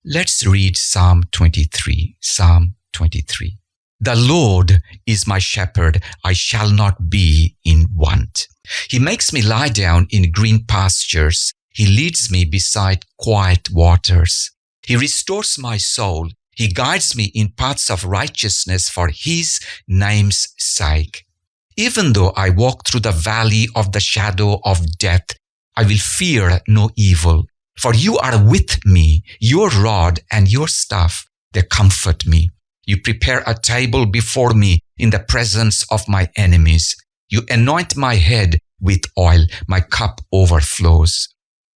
Let's read Psalm 23. Psalm 23. The Lord is my shepherd, I shall not be in want. He makes me lie down in green pastures. He leads me beside quiet waters. He restores my soul. He guides me in paths of righteousness for His name's sake. Even though I walk through the valley of the shadow of death, I will fear no evil. For You are with me, Your rod and Your staff, they comfort me. You prepare a table before me in the presence of my enemies. You anoint my head with oil, my cup overflows.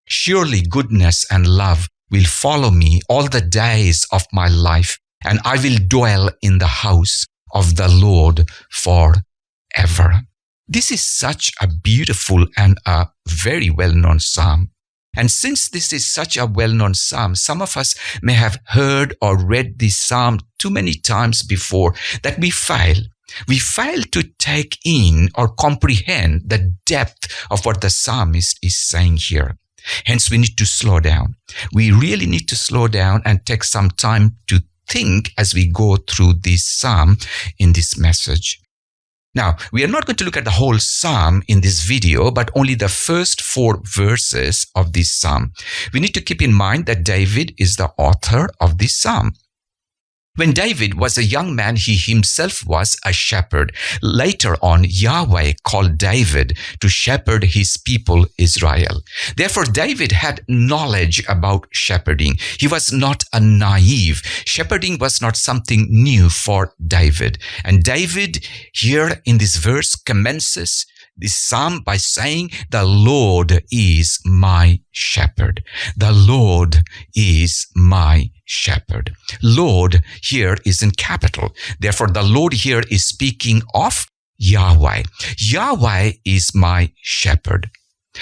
Surely goodness and love will follow me all the days of my life, and I will dwell in the house of the Lord forever. This is such a beautiful and a very well-known psalm. And since this is such a well-known psalm, some of us may have heard or read this psalm too many times before that we fail. We fail to take in or comprehend the depth of what the psalmist is saying here. Hence, we need to slow down. We really need to slow down and take some time to think as we go through this psalm in this message. Now, we are not going to look at the whole psalm in this video, but only the first 4 verses of this psalm. We need to keep in mind that David is the author of this psalm. When David was a young man, he himself was a shepherd. Later on, Yahweh called David to shepherd his people Israel. Therefore, David had knowledge about shepherding. He was not a naive. Shepherding was not something new for David. And David here in this verse commences this psalm by saying, the Lord is my shepherd. The Lord is my shepherd. Lord here is in capital. Therefore, the Lord here is speaking of Yahweh. Yahweh is my shepherd.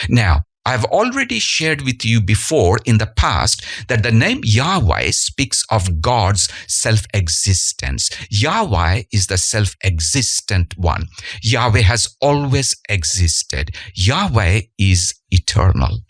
Now, I've already shared with you before in the past that the name Yahweh speaks of God's self-existence. Yahweh is the self-existent one. Yahweh has always existed. Yahweh is eternal.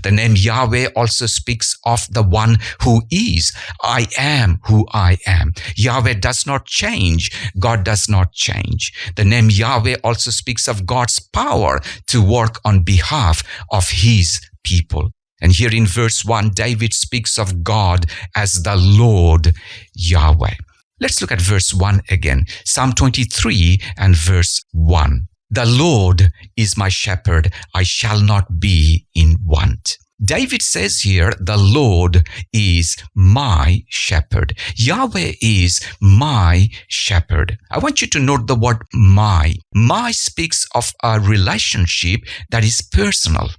The name Yahweh also speaks of the one who is. I am who I am. Yahweh does not change. God does not change. The name Yahweh also speaks of God's power to work on behalf of His people. And here in verse 1, David speaks of God as the Lord Yahweh. Let's look at verse 1 again. Psalm 23 and verse 1. The Lord is my shepherd, I shall not be in want. David says here, the Lord is my shepherd. Yahweh is my shepherd. I want you to note the word my. My speaks of a relationship that is personal.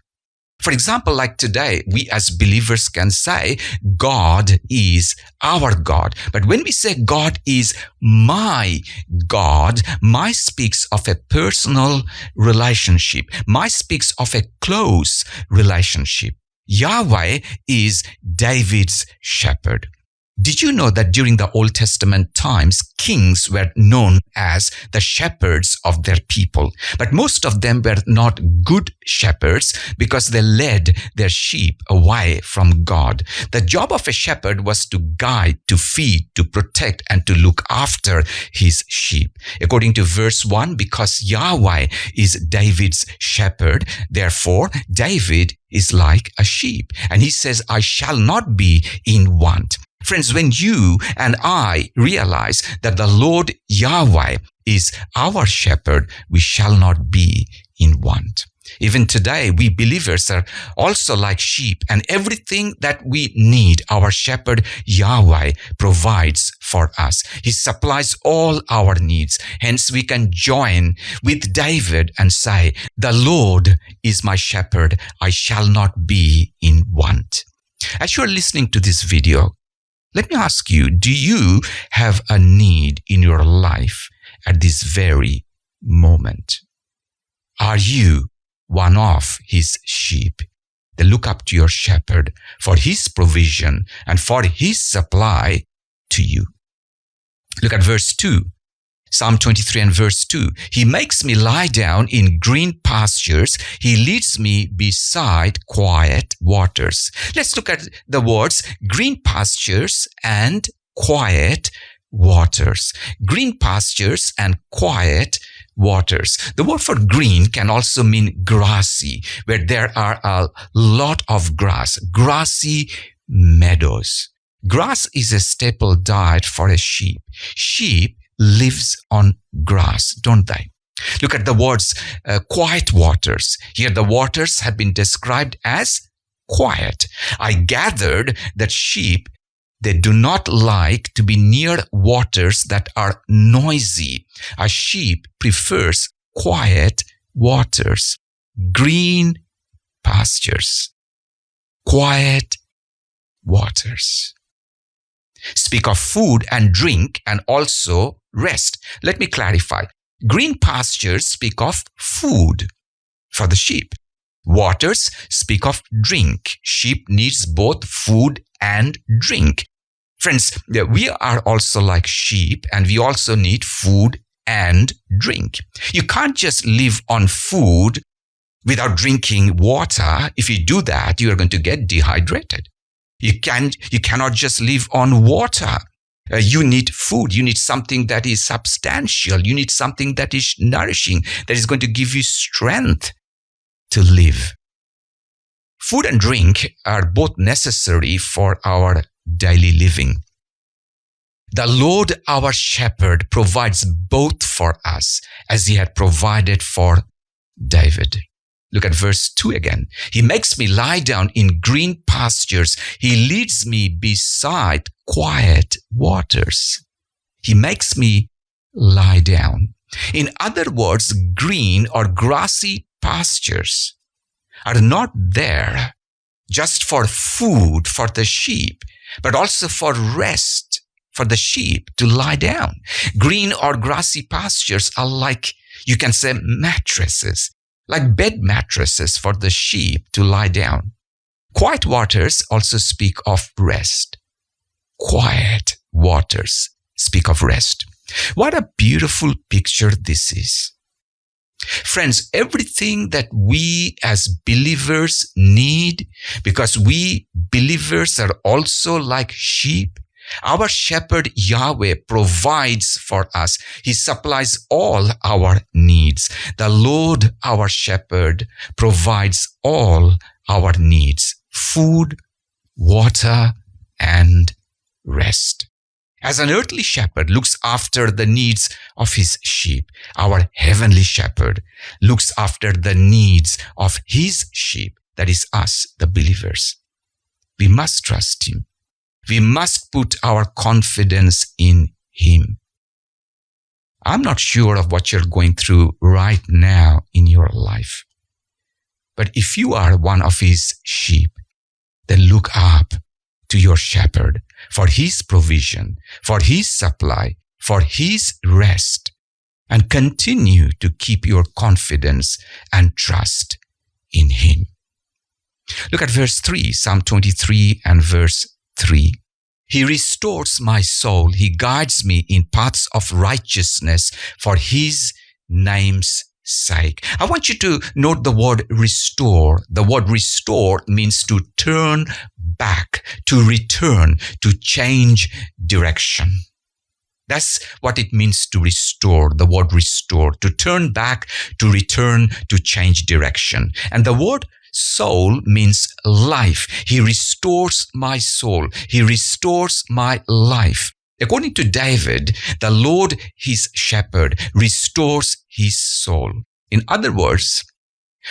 For example, like today, we as believers can say, God is our God. But when we say God is my God, my speaks of a personal relationship. My speaks of a close relationship. Yahweh is David's shepherd. Did you know that during the Old Testament times, kings were known as the shepherds of their people? But most of them were not good shepherds because they led their sheep away from God. The job of a shepherd was to guide, to feed, to protect, and to look after his sheep. According to verse 1, because Yahweh is David's shepherd, therefore David is like a sheep. And he says, I shall not be in want. Friends, when you and I realize that the Lord Yahweh is our shepherd, we shall not be in want. Even today, we believers are also like sheep, and everything that we need, our shepherd Yahweh provides for us. He supplies all our needs. Hence, we can join with David and say, the Lord is my shepherd, I shall not be in want. As you are listening to this video, let me ask you, do you have a need in your life at this very moment? Are you one of his sheep? They look up to your shepherd for his provision and for his supply to you. Look at verse 2. Psalm 23 and verse 2. He makes me lie down in green pastures. He leads me beside quiet waters. Let's look at the words green pastures and quiet waters. Green pastures and quiet waters. The word for green can also mean grassy, where there are a lot of grass, grassy meadows. Grass is a staple diet for a sheep. Sheep lives on grass, don't they? Look at the words quiet waters. Here the waters have been described as quiet. I gathered that sheep, they do not like to be near waters that are noisy. A sheep prefers quiet waters, green pastures, quiet waters. Speak of food and drink and also rest. Let me clarify. Green pastures speak of food for the sheep. Waters speak of drink. Sheep needs both food and drink. Friends, we are also like sheep and we also need food and drink. You can't just live on food without drinking water. If you do that, you are going to get dehydrated. You cannot just live on water. You need food. You need something that is substantial. You need something that is nourishing, that is going to give you strength to live. Food and drink are both necessary for our daily living. The Lord, our shepherd, provides both for us as he had provided for David. Look at verse 2 again. He makes me lie down in green pastures. He leads me beside quiet waters. He makes me lie down. In other words, green or grassy pastures are not there just for food for the sheep, but also for rest for the sheep to lie down. Green or grassy pastures are like, you can say, mattresses, like bed mattresses for the sheep to lie down. Quiet waters also speak of rest. Quiet waters speak of rest. What a beautiful picture this is. Friends, everything that we as believers need, because we believers are also like sheep, our shepherd Yahweh provides for us. He supplies all our needs. The Lord, our shepherd, provides all our needs: food, water, and rest. As an earthly shepherd looks after the needs of his sheep, our heavenly shepherd looks after the needs of his sheep, that is us, the believers. We must trust him. We must put our confidence in him. I'm not sure of what you're going through right now in your life. But if you are one of his sheep, then look up to your shepherd for his provision, for his supply, for his rest, and continue to keep your confidence and trust in him. Look at verse 3, Psalm 23 and verse 3. He restores my soul. He guides me in paths of righteousness for his name's sake. I want you to note the word restore. The word restore means to turn back, to return, to change direction. That's what it means to restore, the word restore, to turn back, to return, to change direction. And the word soul means life. He restores my soul. He restores my life. According to David, the Lord, his shepherd, restores his soul. In other words,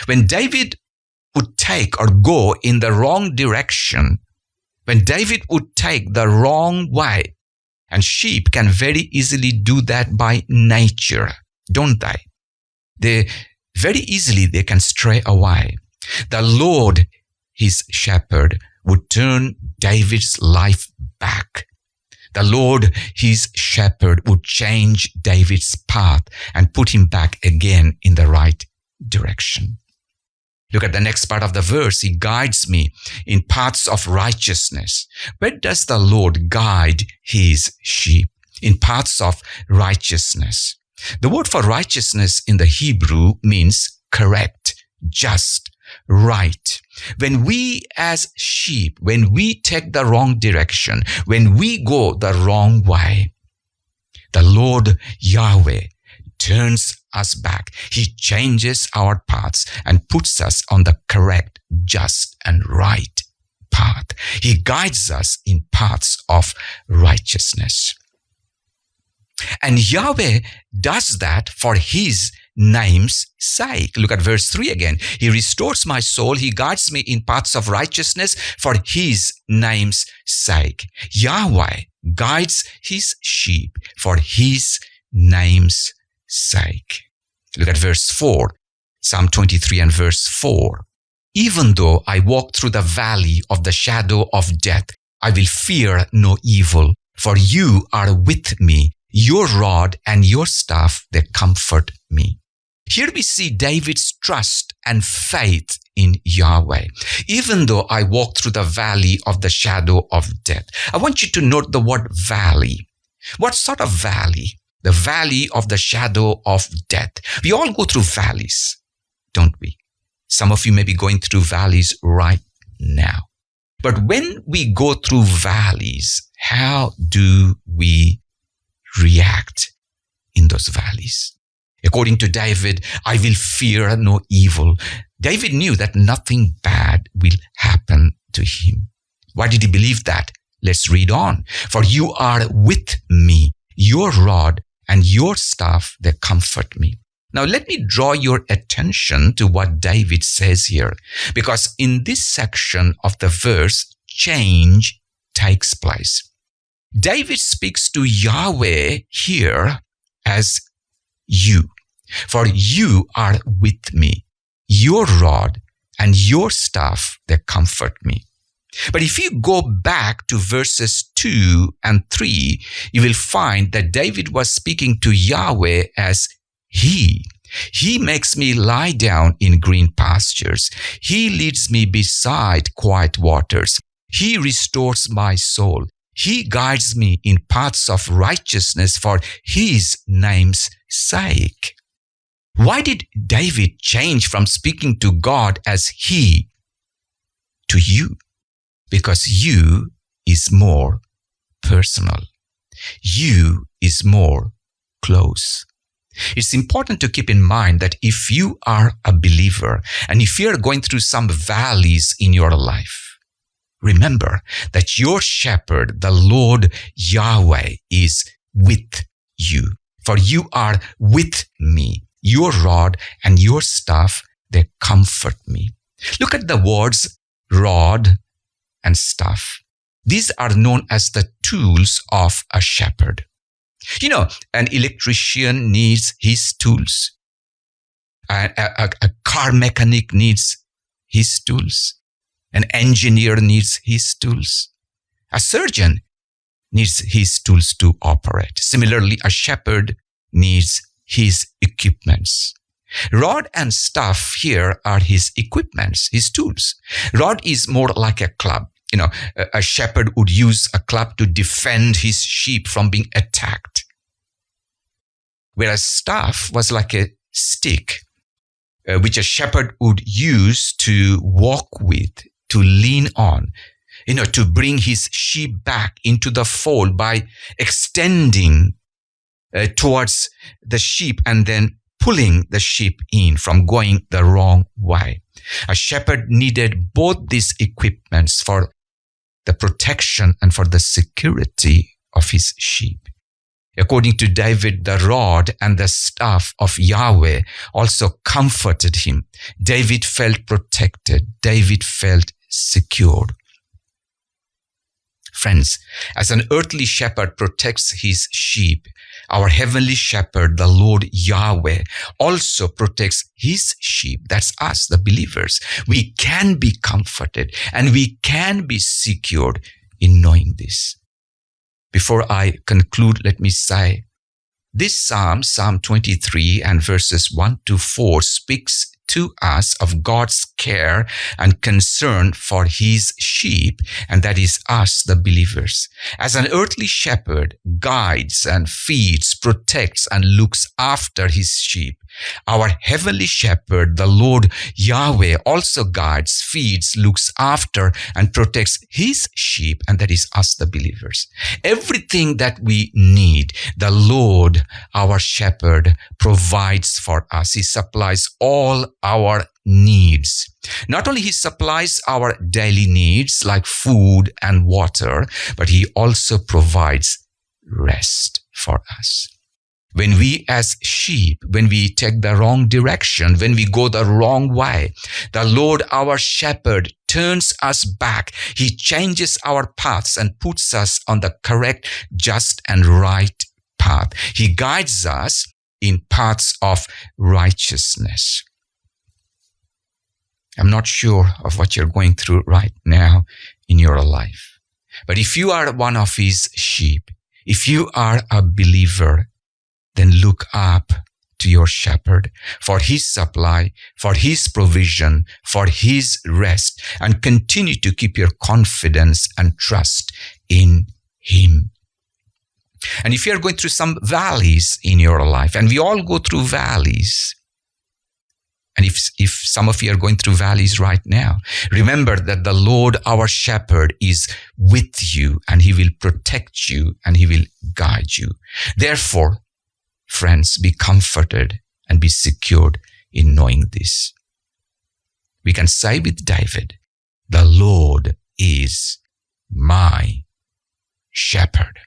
when David would take or go in the wrong direction, when David would take the wrong way, and sheep can very easily do that by nature, don't they? They can stray away. The Lord, his shepherd, would turn David's life back. The Lord, his shepherd, would change David's path and put him back again in the right direction. Look at the next part of the verse. He guides me in paths of righteousness. Where does the Lord guide his sheep? in paths of righteousness. The word for righteousness in the Hebrew means correct, just, right. When we as sheep, when we take the wrong direction, when we go the wrong way, the Lord Yahweh turns us back. He changes our paths and puts us on the correct, just, and right path. He guides us in paths of righteousness. And Yahweh does that for His name's sake. Look at verse 3 again. He restores my soul. He guides me in paths of righteousness for His name's sake. Yahweh guides His sheep for His name's sake. Look at verse 4. Psalm 23 and verse 4. Even though I walk through the valley of the shadow of death, I will fear no evil, for you are with me. Your rod and your staff, they comfort me. Here we see David's trust and faith in Yahweh. Even though I walk through the valley of the shadow of death. I want you to note the word valley. What sort of valley? The valley of the shadow of death. We all go through valleys, don't we? Some of you may be going through valleys right now. But when we go through valleys, how do we react in those valleys? According to David, I will fear no evil. David knew that nothing bad will happen to him. Why did he believe that? Let's read on. For you are with me, your rod and your staff, they comfort me. Now let me draw your attention to what David says here, because in this section of the verse, change takes place. David speaks to Yahweh here as you. For you are with me. Your rod and your staff, they comfort me. But if you go back to verses 2 and 3, you will find that David was speaking to Yahweh as He. He makes me lie down in green pastures. He leads me beside quiet waters. He restores my soul. He guides me in paths of righteousness for His name's sake. Why did David change from speaking to God as He to you? Because you is more personal. You is more close. It's important to keep in mind that if you are a believer and if you're going through some valleys in your life, remember that your shepherd, the Lord Yahweh, is with you. For you are with me. Your rod and your staff, they comfort me. Look at the words rod and staff. These are known as the tools of a shepherd. You know, an electrician needs his tools. A car mechanic needs his tools. An engineer needs his tools. A surgeon needs his tools to operate. Similarly, a shepherd needs his equipments. Rod and staff here are his equipments, his tools. Rod is more like a club. You know, a shepherd would use a club to defend his sheep from being attacked. Whereas staff was like a stick, which a shepherd would use to walk with, to lean on, you know, to bring his sheep back into the fold by extending towards the sheep and then pulling the sheep in from going the wrong way. A shepherd needed both these equipments for the protection and for the security of his sheep. According to David, the rod and the staff of Yahweh also comforted him. David felt protected. David felt secured. Friends, as an earthly shepherd protects his sheep, our heavenly shepherd, the Lord Yahweh, also protects his sheep. That's us, the believers. We can be comforted and we can be secured in knowing this. Before I conclude, let me say, this Psalm 23 and verses 1 to 4 speaks to us of God's care and concern for his sheep, and that is us, the believers. As an earthly shepherd guides and feeds, protects, and looks after his sheep, our heavenly shepherd, the Lord Yahweh, also guides, feeds, looks after, and protects his sheep, and that is us, the believers. Everything that we need, the Lord, our shepherd, provides for us. He supplies all our needs. Not only he supplies our daily needs like food and water, but he also provides rest for us. When we as sheep, when we take the wrong direction, when we go the wrong way, the Lord, our shepherd, turns us back. He changes our paths and puts us on the correct, just, and right path. He guides us in paths of righteousness. I'm not sure of what you're going through right now in your life. But if you are one of his sheep, if you are a believer, then look up to your shepherd for his supply, for his provision, for his rest, and continue to keep your confidence and trust in him. And if you're going through some valleys in your life, and we all go through valleys, and if some of you are going through valleys right now, remember that the Lord, our shepherd, is with you, and he will protect you, and he will guide you. Therefore, friends, be comforted and be secured in knowing this. We can say with David, the Lord is my shepherd.